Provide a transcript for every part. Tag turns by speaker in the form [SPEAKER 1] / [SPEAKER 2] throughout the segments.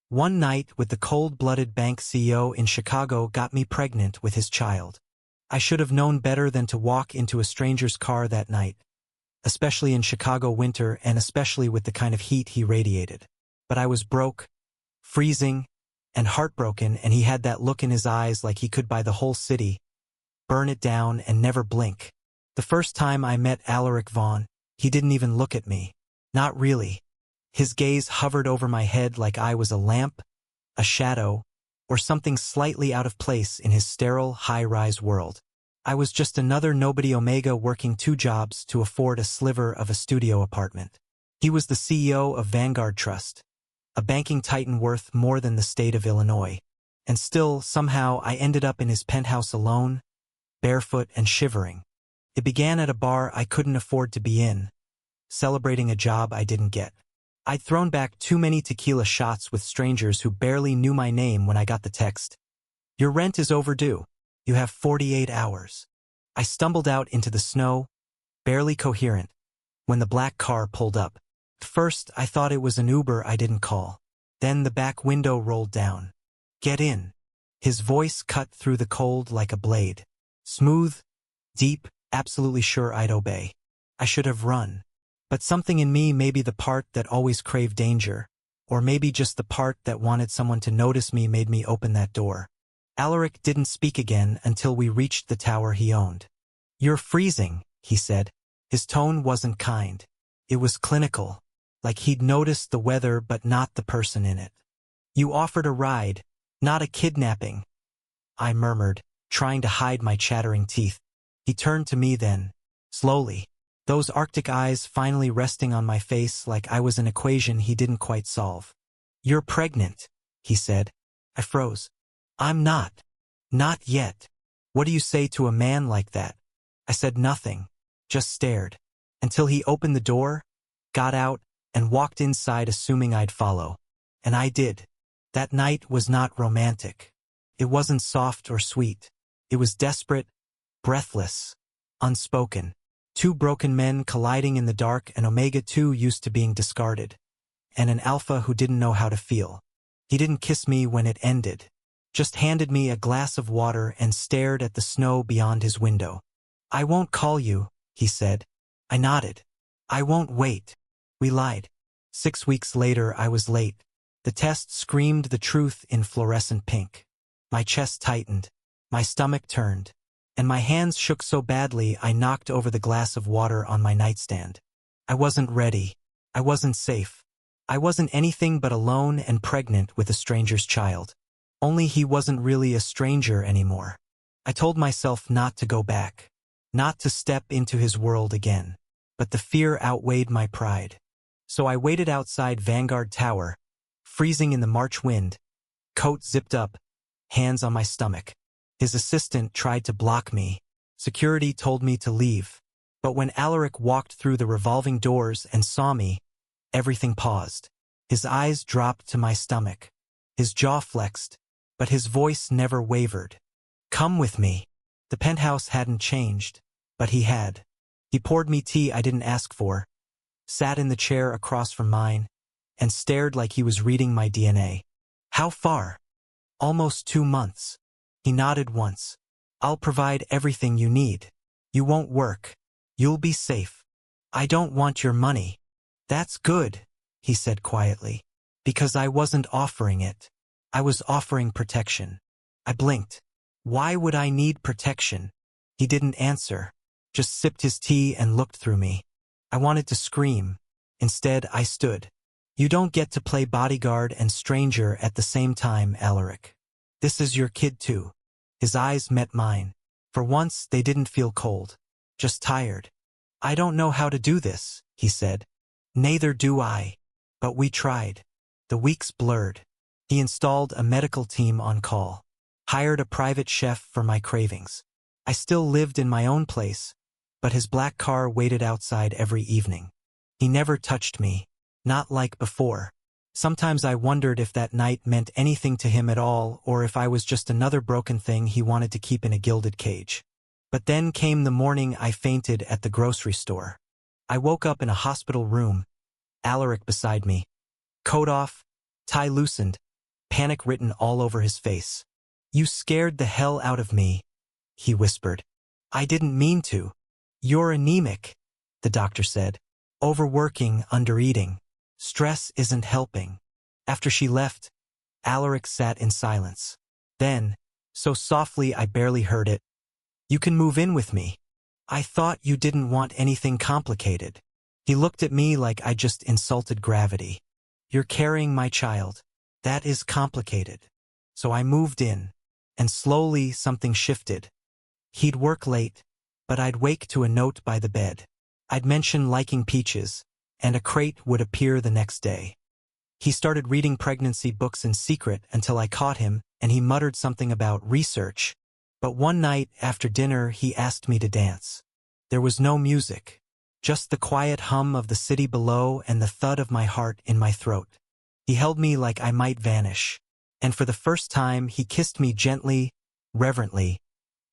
[SPEAKER 1] One night with the cold-blooded bank CEO in Chicago got me pregnant with his child. I should have known better than to walk into a stranger's car that night, especially in Chicago winter and especially with the kind of heat he radiated. But I was broke, freezing, and heartbroken, and he had that look in his eyes like he could buy the whole city, burn it down, and never blink. The first time I met Alaric Vaughn, he didn't even look at me. Not really. His gaze hovered over my head like I was a lamp, a shadow, or something slightly out of place in his sterile, high-rise world. I was just another nobody Omega working 2 jobs to afford a sliver of a studio apartment. He was the CEO of Vanguard Trust, a banking titan worth more than the state of Illinois. And still, somehow, I ended up in his penthouse alone, barefoot and shivering. It began at a bar I couldn't afford to be in, celebrating a job I didn't get. I'd thrown back too many tequila shots with strangers who barely knew my name when I got the text. "Your rent is overdue. You have 48 hours. I stumbled out into the snow, barely coherent, when the black car pulled up. First, I thought it was an Uber I didn't call. Then the back window rolled down. "Get in." His voice cut through the cold like a blade. Smooth, deep, absolutely sure I'd obey. I should have run. But something in me, maybe the part that always craved danger, or maybe just the part that wanted someone to notice me, made me open that door. Alaric didn't speak again until we reached the tower he owned. "You're freezing," he said. His tone wasn't kind. It was clinical, like he'd noticed the weather but not the person in it. "You offered a ride, not a kidnapping," I murmured, trying to hide my chattering teeth. He turned to me then, slowly, those Arctic eyes finally resting on my face like I was an equation he didn't quite solve. "You're pregnant," he said. I froze. "I'm not. Not yet. What do you say to a man like that?" I said nothing, just stared, until he opened the door, got out, and walked inside assuming I'd follow. And I did. That night was not romantic. It wasn't soft or sweet. It was desperate, breathless, unspoken. 2 broken men colliding in the dark, and Omega 2 used to being discarded. And an alpha who didn't know how to feel. He didn't kiss me when it ended. Just handed me a glass of water and stared at the snow beyond his window. "I won't call you," he said. I nodded. "I won't wait." We lied. 6 weeks later I was late. The test screamed the truth in fluorescent pink. My chest tightened. My stomach turned. And my hands shook so badly I knocked over the glass of water on my nightstand. I wasn't ready. I wasn't safe. I wasn't anything but alone and pregnant with a stranger's child. Only he wasn't really a stranger anymore. I told myself not to go back. Not to step into his world again. But the fear outweighed my pride. So I waited outside Vanguard Tower, freezing in the March wind, coat zipped up, hands on my stomach. His assistant tried to block me. Security told me to leave. But when Alaric walked through the revolving doors and saw me, everything paused. His eyes dropped to my stomach. His jaw flexed, but his voice never wavered. "Come with me." The penthouse hadn't changed, but he had. He poured me tea I didn't ask for, sat in the chair across from mine, and stared like he was reading my DNA. "How far?" "Almost 2 months. He nodded once. "I'll provide everything you need. You won't work. You'll be safe." "I don't want your money." "That's good," he said quietly. "Because I wasn't offering it. I was offering protection." I blinked. Why would I need protection? He didn't answer, just sipped his tea and looked through me. I wanted to scream. Instead, I stood. "You don't get to play bodyguard and stranger at the same time, Alaric. This is your kid too." His eyes met mine. For once, they didn't feel cold, just tired. "I don't know how to do this," he said. "Neither do I. But we tried." The weeks blurred. He installed a medical team on call, hired a private chef for my cravings. I still lived in my own place, but his black car waited outside every evening. He never touched me, not like before. Sometimes I wondered if that night meant anything to him at all, or if I was just another broken thing he wanted to keep in a gilded cage. But then came the morning I fainted at the grocery store. I woke up in a hospital room, Alaric beside me. Coat off, tie loosened, panic written all over his face. "You scared the hell out of me," he whispered. "I didn't mean to." "You're anemic," the doctor said. "Overworking, undereating. Stress isn't helping." After she left, Alaric sat in silence. Then, so softly I barely heard it, "You can move in with me. I thought you didn't want anything complicated." He looked at me like I just insulted gravity. "You're carrying my child. That is complicated." So I moved in, and slowly something shifted. He'd work late, but I'd wake to a note by the bed. I'd mention liking peaches, and a crate would appear the next day. He started reading pregnancy books in secret until I caught him, and he muttered something about research. But one night after dinner he asked me to dance. There was no music, just the quiet hum of the city below and the thud of my heart in my throat. He held me like I might vanish, and for the first time he kissed me gently, reverently,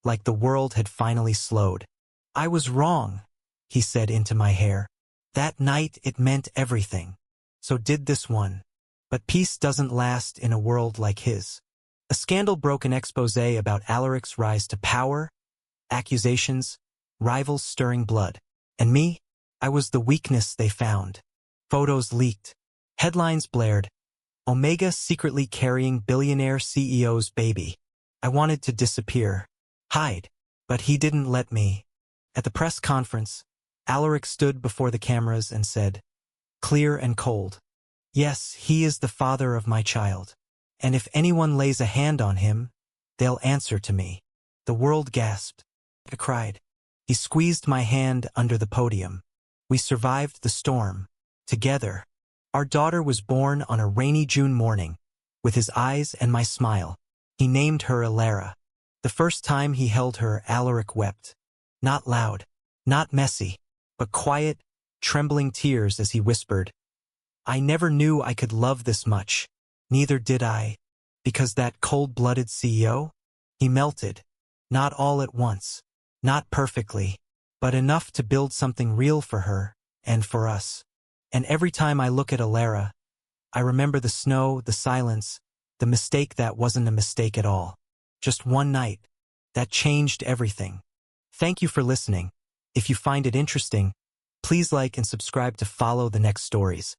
[SPEAKER 1] like the world had finally slowed. "I was wrong," he said into my hair. "That night it meant everything. So did this one. But peace doesn't last in a world like his." A scandal broke an exposé about Alaric's rise to power, accusations, rivals stirring blood. And me? I was the weakness they found. Photos leaked. Headlines blared. Omega secretly carrying billionaire CEO's baby. I wanted to disappear. Hide. But he didn't let me. At the press conference, Alaric stood before the cameras and said, clear and cold, "Yes, he is the father of my child. And if anyone lays a hand on him, they'll answer to me." The world gasped. I cried. He squeezed my hand under the podium. We survived the storm. Together. Our daughter was born on a rainy June morning, with his eyes and my smile. He named her Alara. The first time he held her, Alaric wept. Not loud, not messy, but quiet, trembling tears as he whispered, "I never knew I could love this much. Neither did I." Because that cold-blooded CEO? He melted. Not all at once. Not perfectly. But enough to build something real for her, and for us. And every time I look at Alara, I remember the snow, the silence, the mistake that wasn't a mistake at all. Just one night. That changed everything. Thank you for listening. If you find it interesting, please like and subscribe to follow the next stories.